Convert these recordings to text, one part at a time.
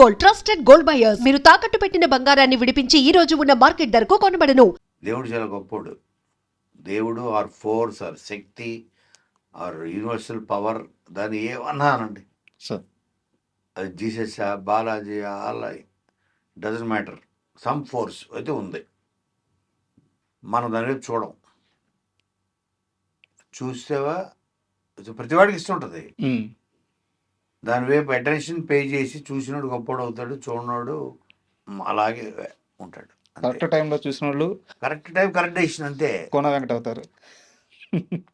Gold, trusted gold buyers. మీరు తాకట్టు పెట్టిన బంగారాన్ని విడిపించి ఈ రోజు ఉన్న మార్కెట్ ధరకు కొనబడను. దేవుడు చాలా గొప్పోడు. దేవుడు ఆర్ ఫోర్స్ ఆర్ శక్తి ఆర్ యూనివర్సల్ పవర్, దాన్ని ఏమన్నానండి, సార్ అది జీసస్ బాలాజీ అలా డజంట్ మ్యాటర్, సమ్ ఫోర్స్ అయితే ఉంది. మనం దాని వైపు చూస్తేవా ప్రతివాడికి ఇష్టం ఉంటుంది. దాని వైపు అటెన్షన్ పే చేసి చూసినోడు గొప్పవాడు అవుతాడు, చూడనోడు అలాగే ఉంటాడు. కరెక్ట్ టైంలో చూసిన వాళ్ళు కరెక్ట్ టైం కరెక్ట్ డెసిషన్ అంతే. కోన వెంకట అవుతారు.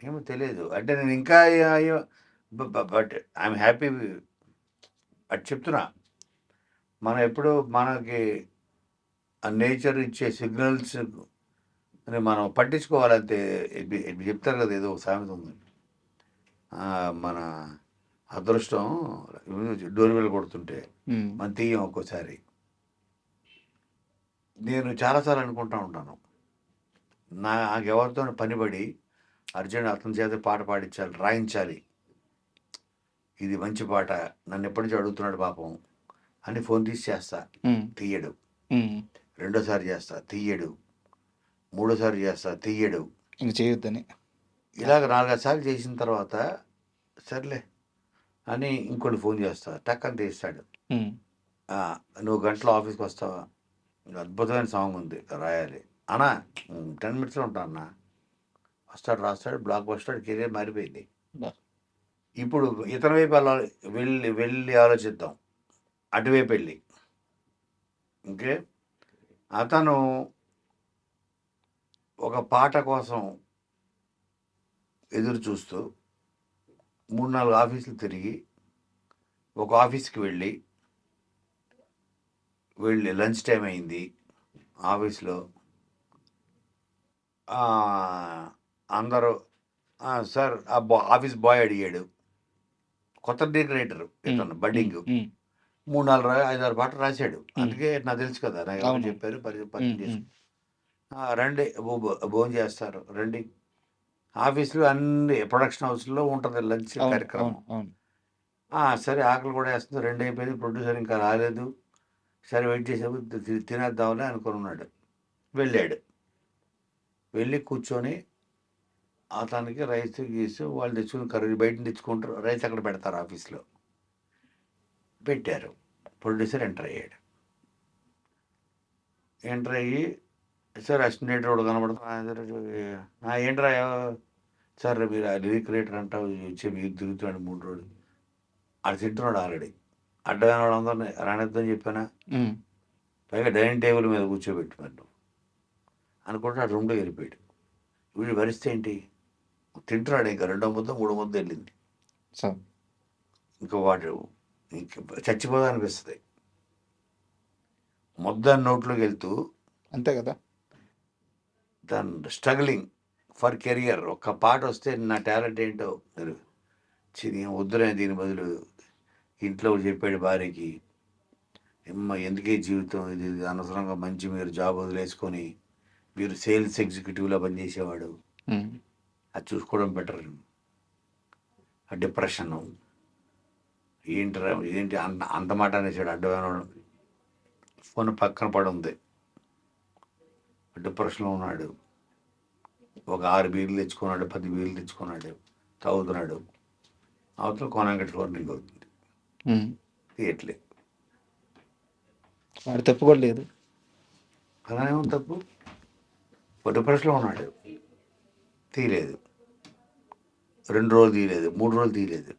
ఏమో తెలియదు అంటే నేను ఇంకా బట్ ఐఎమ్ హ్యాపీ అటు చెప్తున్నా. మనం ఎప్పుడు మనకి ఆ నేచర్ ఇచ్చే సిగ్నల్స్ అని మనం పట్టించుకోవాలంతే. చెప్తారు కదా, ఏదో ఒక సామెత ఉంది, మన అదృష్టం డోర్ బెల్ కొడుతుంటే మనం తీయం ఒక్కోసారి. నేను చాలాసార్లు అనుకుంటా ఉంటాను, నాకెవరితో పనిపడి అర్జున్ అతని చేత పాట పాడించాలి, రాయించాలి, ఇది మంచి పాట, నన్ను ఎప్పటి నుంచి అడుగుతున్నాడు పాపం అని ఫోన్ తీసి చేస్తా, తీయడు. రెండోసారి చేస్తా, తీయడు. మూడోసారి చేస్తా, తీయడు. ఇంక చేయొద్దని ఇలాగ 4-5 సార్లు చేసిన తర్వాత సర్లే అని ఇంకోటి ఫోన్ చేస్తా, టక్కని తీస్తాడు. నువ్వు గంటలో ఆఫీస్కి వస్తావా, అద్భుతమైన సాంగ్ ఉంది రాయాలి అన్నా, 10 minutesలో ఉంటా అన్న. వస్తాడు, రాస్తాడు, బ్లాక్ వస్తాడు, కెరీర్ మారిపోయింది. ఇప్పుడు ఇతర వైపు వెళ్ళి ఆలోచిద్దాం, అటువైపు వెళ్ళి. ఓకే, అతను ఒక పాట కోసం ఎదురు చూస్తూ 3-4 ఆఫీసులు తిరిగి ఒక ఆఫీస్కి వెళ్ళి లంచ్ టైం అయింది ఆఫీస్లో, అందరూ సార్ ఆఫీస్ బాయ్ అడిగాడు, కొత్త డెకరేటర్ ఇతను బడ్డింగ్, 3-4-5-6 పాటలు రాశాడు. అందుకే నాకు తెలుసు కదా, నాకు ఎవరు చెప్పారు, పరిచయం చేసి రండి భోజనం చేస్తారు రండి. ఆఫీస్లో అన్ని ప్రొడక్షన్ హౌస్లో ఉంటుంది లంచ్ కార్యక్రమం. సరే ఆకలి కూడా వేస్తుంది, 2 అయిపోయింది, ప్రొడ్యూసర్ ఇంకా రాలేదు, సరే వెయిట్ చేసేప్పుడు తినేద్దామని అనుకున్నాడు. వెళ్ళి కూర్చొని అతనికి రైస్ గీసు వాళ్ళు తెచ్చుకుని కర్రీ బయట తెచ్చుకుంటారు, రైస్ అక్కడ పెడతారు, ఆఫీస్లో పెట్టారు. ప్రొడ్యూసర్ ఎంటర్ అయ్యి సార్ అసిస్టెంట్ డైరెక్టర్ కూడా కనబడుతున్నా, ఏంట్రా సార్ మీరు లిరిక్ రైటర్ అంటావు, వచ్చి మీరు తిరుగుతున్నాడు 3 రోజులు, అది తింటున్నాడు ఆల్రెడీ. అడ్డమైన వాడు అందరినీ రానిద్దని చెప్పానా, పైగా డైనింగ్ టేబుల్ మీద కూర్చోబెట్టి మరి అనుకుంటే ఆ రూమ్లో వెళ్ళిపోయాడు. వీడు పరిస్థితి ఏంటి, తింటున్నాడు, ఇంకా 2 ముద్ద 3 ముద్ద వెళ్ళింది. ఇంకా వాడు చచ్చిపోదా అనిపిస్తుంది. ముద్ద నోట్లోకి వెళ్తూ అంతే కదా, దాని స్ట్రగ్లింగ్ ఫర్ కెరియర్. ఒక్క పాట వస్తే నా టాలెంట్ ఏంటో వద్దులే, దీని బదులు ఇంట్లో చెప్పాడు భార్యకి, ఎందుకే జీవితం ఇది అనవసరంగా, మంచి మీరు జాబ్ వదిలేసుకొని మీరు సేల్స్ ఎగ్జిక్యూటివ్లో పనిచేసేవాడు, అది చూసుకోవడం బెటర్. ఆ డిప్రెషన్ ఏంటి అంత మాట అనేసాడు. అడ్డమైన ఫోన్ పక్కన పడి ఉంది, డిప్రెషన్లో ఉన్నాడు. ఒక 6 బీర్లు తెచ్చుకున్నాడు, 10 బీర్లు తెచ్చుకున్నాడు, తాగుతున్నాడు. అవతల కోనంగట్ వార్నింగ్ అవుతుంది, తీయట్లేదు. వాడు తప్పు కూడా లేదు, అలానే ఉంది తప్పు. డిప్రెషన్లో ఉన్నాడు, తీయలేదు. 2 రోజులు తీయలేదు, 3 రోజులు తీయలేదు.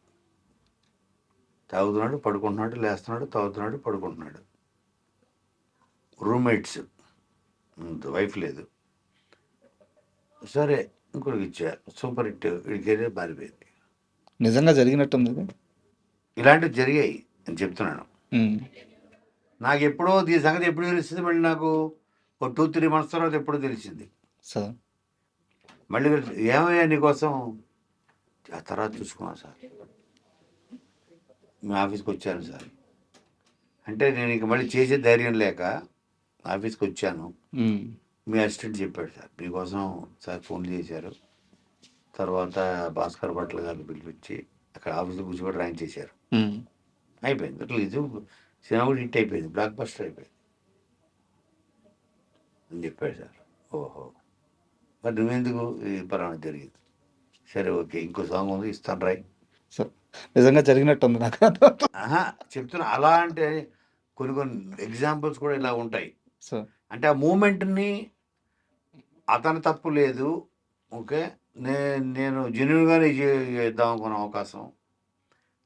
తాగుతున్నాడు, పడుకుంటున్నాడు, లేస్తున్నాడు, తాగుతున్నాడు, పడుకుంటున్నాడు. రూమ్మేట్స్, వైఫ్ లేదు. సరే ఇంకొకరికి ఇచ్చారు, సూపర్ హిట్, వీడికి మారిపోయింది. నిజంగా జరిగినట్టుంది. ఇలాంటివి జరిగాయి నేను చెప్తున్నాను. నాకు ఎప్పుడో ఈ సంగతి ఎప్పుడు తెలిసింది, మళ్ళీ నాకు ఒక 2-3 months తర్వాత ఎప్పుడో తెలిసింది. మళ్ళీ ఏమయ్యా నీకోసం, ఆ తర్వాత చూసుకున్నా సార్, మీ ఆఫీస్కి వచ్చాను సార్ అంటే, నేను ఇంక మళ్ళీ చేసే ధైర్యం లేక ఆఫీస్కి వచ్చాను. మీ అసిస్టెంట్ చెప్పాడు సార్ మీకోసం సార్ ఫోన్ చేశారు. తర్వాత భాస్కర్ భట్ల గారిని పిలిపించి అక్కడ ఆఫీస్లో కూర్చోబెట్టి ర్యాంక్ చేశారు. అయిపోయింది రిలీజు. సినిమా కూడా హిట్ అయిపోయింది, బ్లాక్ బస్టర్ అయిపోయింది అని చెప్పాడు సార్. ఓహో, మరి నువ్వెందుకు ఈ పలానా జరిగింది? సరే ఓకే, ఇంకో సాంగ్ ఉంది ఇస్తాను రాయ్. సార్ నిజంగా జరిగినట్టుంది నాకు. ఆహా, చెప్తున్నా. అలా అంటే కొన్ని కొన్ని ఎగ్జాంపుల్స్ కూడా ఇలా ఉంటాయి. సార్ అంటే ఆ మూమెంట్ని అతని తప్పు లేదు, ఓకే, నేను జెన్యున్గానే చేద్దాం అనుకున్న అవకాశం,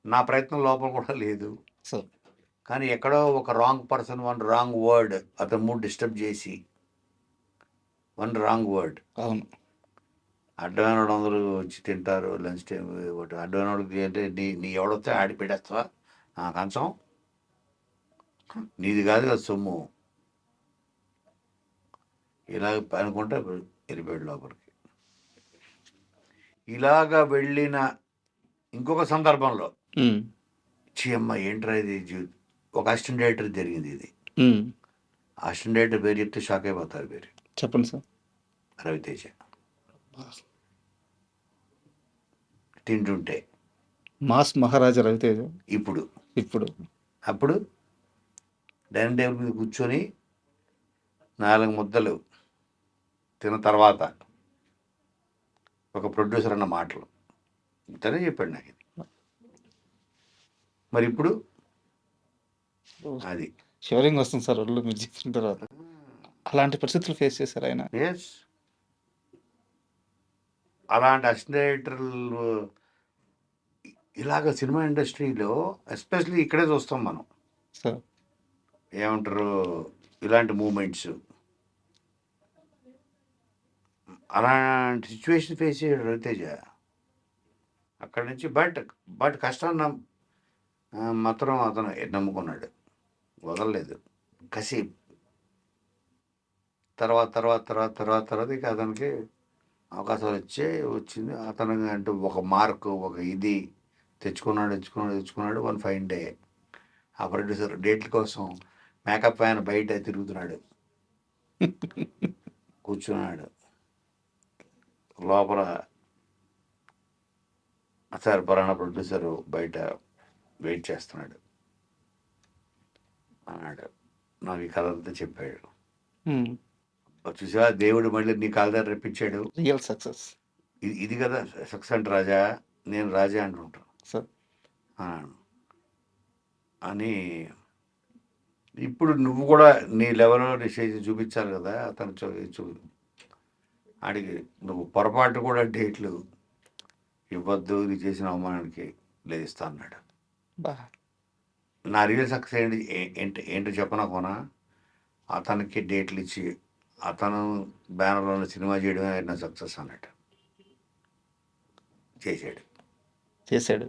నా ప్రయత్నం లోపల కూడా లేదు. సార్ కానీ ఎక్కడో ఒక wrong person, one wrong word అతని మూడ్ డిస్టర్బ్ చేసి, వన్ రాంగ్ వర్డ్. అవును. అడ్డమైన వాడు అందరూ వచ్చి తింటారు లంచ్ టైం, ఒకటి అడ్డమైన వాడికి అంటే నీ ఎవడొస్తే ఆడి పెట్టేస్తావా కంచం, నీది కాదు కదా సొమ్ము, ఇలా అనుకుంటే వెళ్ళిపోయాడు లోపలికి. ఇలాగా వెళ్ళిన ఇంకొక సందర్భంలో చీయమ్మ ఏంట్రా ఇది ఒక అసిస్టెంట్ డైరెక్టర్ జరిగింది ఇది. అసిస్టెంట్ డైరెక్టర్ పేరు చెప్తే షాక్ అయిపోతారు. పేరు చెప్పండి సార్. రవితేజ. తింటుంటే మాస్ మహారాజా రవితేజ. ఇప్పుడు అప్పుడు డైనింగ్ టేబుల్ మీద కూర్చొని 4 ముద్దలు తిన్న తర్వాత ఒక ప్రొడ్యూసర్ అన్న మాటలు తనే చెప్పాడు నాకు ఇది. మరి ఇప్పుడు అది షివరింగ్ వస్తుంది సార్ ఒళ్ళు మీరు చెప్పిన తర్వాత. అలాంటి పరిస్థితులు ఫేస్ చేశారు ఆయన. ఎస్, అలాంటి అసిస్టెంట్ డైరెక్టర్లు ఇలాగ సినిమా ఇండస్ట్రీలో ఎస్పెషల్లీ ఇక్కడే చూస్తాం మనం. సార్ ఏమంటారు, ఇలాంటి మూమెంట్స్, అలాంటి సిచ్యువేషన్ ఫేస్ చేయడు రవితేజ అక్కడి నుంచి. బట్ కష్టాన్ని మాత్రం అతను నమ్ముకున్నాడు, వదలలేదు. కసి తర్వాత ఇక అతనికి అవకాశాలు వచ్చింది. అతను అంటూ ఒక మార్కు, ఒక ఇది తెచ్చుకున్నాడు. వన్ ఫైన్ డే ఆ ప్రొడ్యూసర్ డేట్ల కోసం మేకప్ ఫ్యాన్ బయట తిరుగుతున్నాడు, కూర్చున్నాడు లోపల. సార్ పలానా ప్రొడ్యూసరు బయట వెయిట్ చేస్తున్నాడు అన్నాడు. నాకు ఈ కథ అంతా చెప్పాడు. చూసా, దేవుడు మళ్ళీ నీ కాళ్ళ దగ్గర రప్పించాడు. రియల్ సక్సెస్ ఇది కదా సక్సెస్ అంటే. రాజా, నేను రాజా అంటుంటాను సార్ అని. ఇప్పుడు నువ్వు కూడా నీ లెవెల్లో నీ స్టేజ్ చూపించాలి కదా. అతను అడిగి నువ్వు పొరపాటు కూడా డేట్లు ఇవ్వద్దు, నీ చేసిన అవమానానికి లేదు ఇస్తా అన్నాడు. నా రియల్ సక్సెస్ ఏంటో చెప్పనా కోనా, అతనికి డేట్లు ఇచ్చి అతను బ్యానర్లో సినిమా చేయడమే నా సక్సెస్ అన్నట్టు. చేశాడు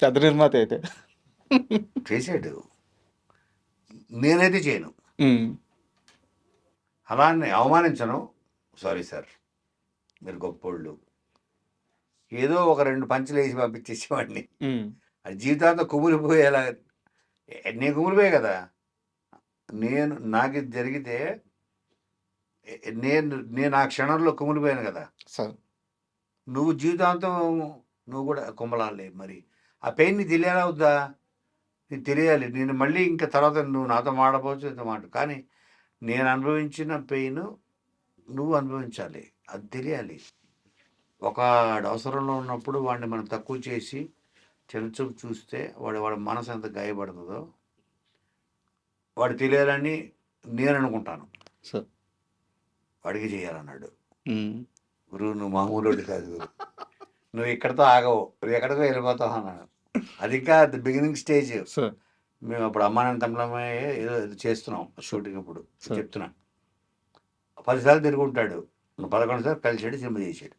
పెద్ద నిర్మాత అయితే చేశాడు. నేనైతే చేయను, అలా అవమానించను. సారీ సార్, మీరు గొప్పోళ్ళు, ఏదో ఒక 2 పంచులు వేసి పంపించేసేవాడిని. అది జీవితాంతం కుమిలిపోయేలా. నేను కుమిలిపోయా కదా. నాకు ఇది జరిగితే నేను ఆ క్షణంలో కుమిలిపోయాను కదా. నువ్వు జీవితాంతం నువ్వు కూడా కుమ్మలాలి. మరి ఆ పెయిన్ నీకు తెలియాలా వద్దా? నీకు తెలియాలి. నేను మళ్ళీ ఇంకా తర్వాత నువ్వు నాతో మాడపోవచ్చు, ఇంత మాట, కానీ నేను అనుభవించిన పెయిన్ నువ్వు అనుభవించాలి, అది తెలియాలి. ఒక అవసరంలో ఉన్నప్పుడు వాడిని మనం తక్కువ చేసి చిన్నచూపు చూస్తే వాడి మనసు ఎంత గాయపడుతుందో వాడు తెలియాలని నేను అనుకుంటాను. వాడికి చేయాలన్నాడు. గురువు నువ్వు మామూలు కాదు గురు, నువ్వు ఇక్కడితో ఆగవు, నువ్వు ఎక్కడికో వెళ్ళిపోతావు అన్నాడు. అది ఇంకా బిగినింగ్ స్టేజ్. మేము అప్పుడు అమ్మానాన్న తమిళమే ఏదో చేస్తున్నాం షూటింగ్. అప్పుడు చెప్తున్నా 10 సార్లు తిరుగుంటాడు, 11 సార్లు కలిసాడు, సినిమా చేసాడు.